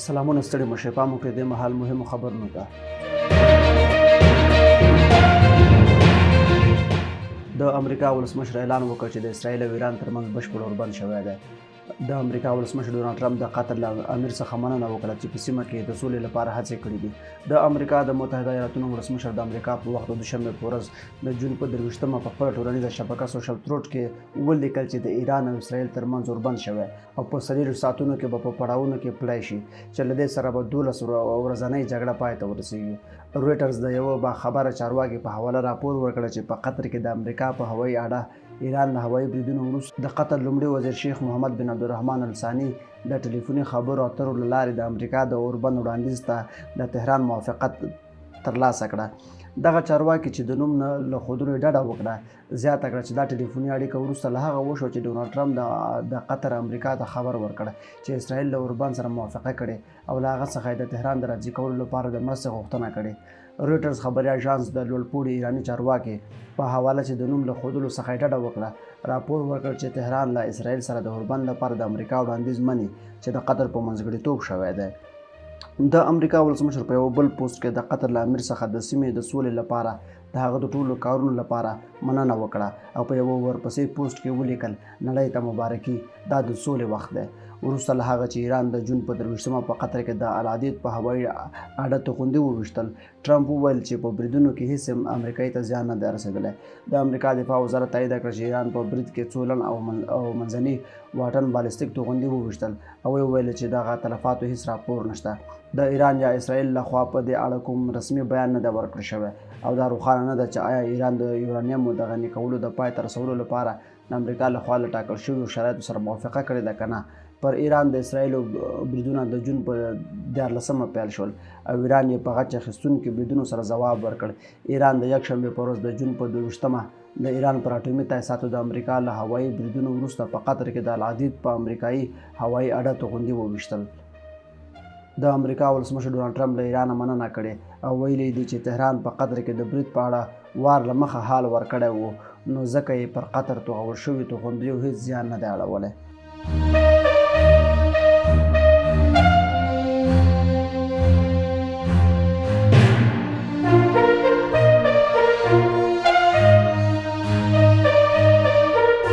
سلامونه ستړي مشه پام وکړئ د مهال مهمو خبرونو ته. د امریکا ولسمشر اعلان وکړ چې د اسرائیل او ایران ترمنځ بشپړ اوربند شوی دی. د امریکا ولسمشر ډونالډ ټرمپ د قطر له امیر څخه مننه وکړه چې په سیمه کې د سولې لپاره هڅې کړې دي. د امریکا د متحده ایالاتونو ولسمشر د امریکا په وخت د دوشنبې په ورځ د جون په 23مه په خپله ټولنیزه شبکه سوشل تروټ کې ولیکل چې د ایران او اسرائیل ترمنځ اوربند شوی او په 40 ساعتونو کې به په پړاوونو کې پلی شي چې له دې سره به 12 ورځنۍ جګړه پای ته ورسیږي. رویټرز د یوه باخبره چارواکي په حواله راپور ورکړ چې په قطر کې د امریکا په هوایي اډه ایران له هوایي بریدونو وروسته د قطر لومړي وزیر شیخ محمد بن عبدالرحمن الثاني د ټلیفوني خبرو اترو له لارې د امریکا د اوربند وړاندیز ته د تهران موافقت ترلاسه کړه. دغه چارواکي چې د نوم نه له ښودلو یې ډډه وکړه زیاته کړه چې دا ټلیفوني اړیکه وروسته له هغه وشوه چې ډونالډ ټرمپ د قطر امریکا ته خبر ورکړ چې اسرائیل له اوربند سره موافقه کړې او له هغه څخه یې د تهران د راضي کولو لپاره د مرستې غوښتنه کړې. رویټرز خبري اژانس د لوړپوړي ایراني چارواکي په حواله چې د نوم له ښودلو څخه یې ډډه وکړه راپور ورکړ چې تهران له اسرائیل سره د اوربند لپاره د امریکا وړاندیز مني چې د قطر په منځګړیتوب شوی دی. د امریکا ولسمشر په یو بل پوسټ کې د قطر له امیر څخه د سیمې د سولې لپاره د هغه د ټولو کارونو لپاره مننه وکړه او په یو ورپسې پوسټ کې ولیکل نړۍ ته مبارکي دا د سولې وخت دی. وروسته له هغه چې ایران د جون په 23مه په قطر کې د العدید په هوایي اډه توغندي وویشتل ټرمپ وویل چې په بریدونو کې هیڅ امریکایي ته زیان نه دی رسېدلی. د امریکا دفاع وزارت تایید کړه چې ایران په برید کې څولن او منځني واټن بالستیک توغندي وویشتل او ویل چې دغه تلفاتو هیڅ راپور نشته. د ایران یا اسرائیل لخوا په دې اړه کوم رسمي بیان نه دی ورکړل شوی او دا روښانه نه ده چې آیا ایران د یورانیم د غني کولو د پای ته رسولو لپاره د امریکا لخوا له ټاکل شویو شرایطو سره موافقه کړې ده که نه. پر ایران د اسرائیلو بریدونه د جون په 14مه پیل شول او ایران یې په غچ اخیستونکو بریدونو سره ځواب ورکړ. ایران د یکشنبې په ورځ د جون په 22مه د ایران پر اټومي تاسیساتو د امریکا له هوایي بریدونو وروسته په قطر کې د العدید په امریکایي هوایي اډه توغندي وویشتل. د امریکا ولسمشر ډونالډ ټرمپ له ایران مننه کړې او ویلي دي چې تهران په قطر کې د برید په اړه وار له مخه حال ورکړی و نو ځکه یې پر قطر توغول شوي توغندیو هیڅ زیان نه دی اړولی.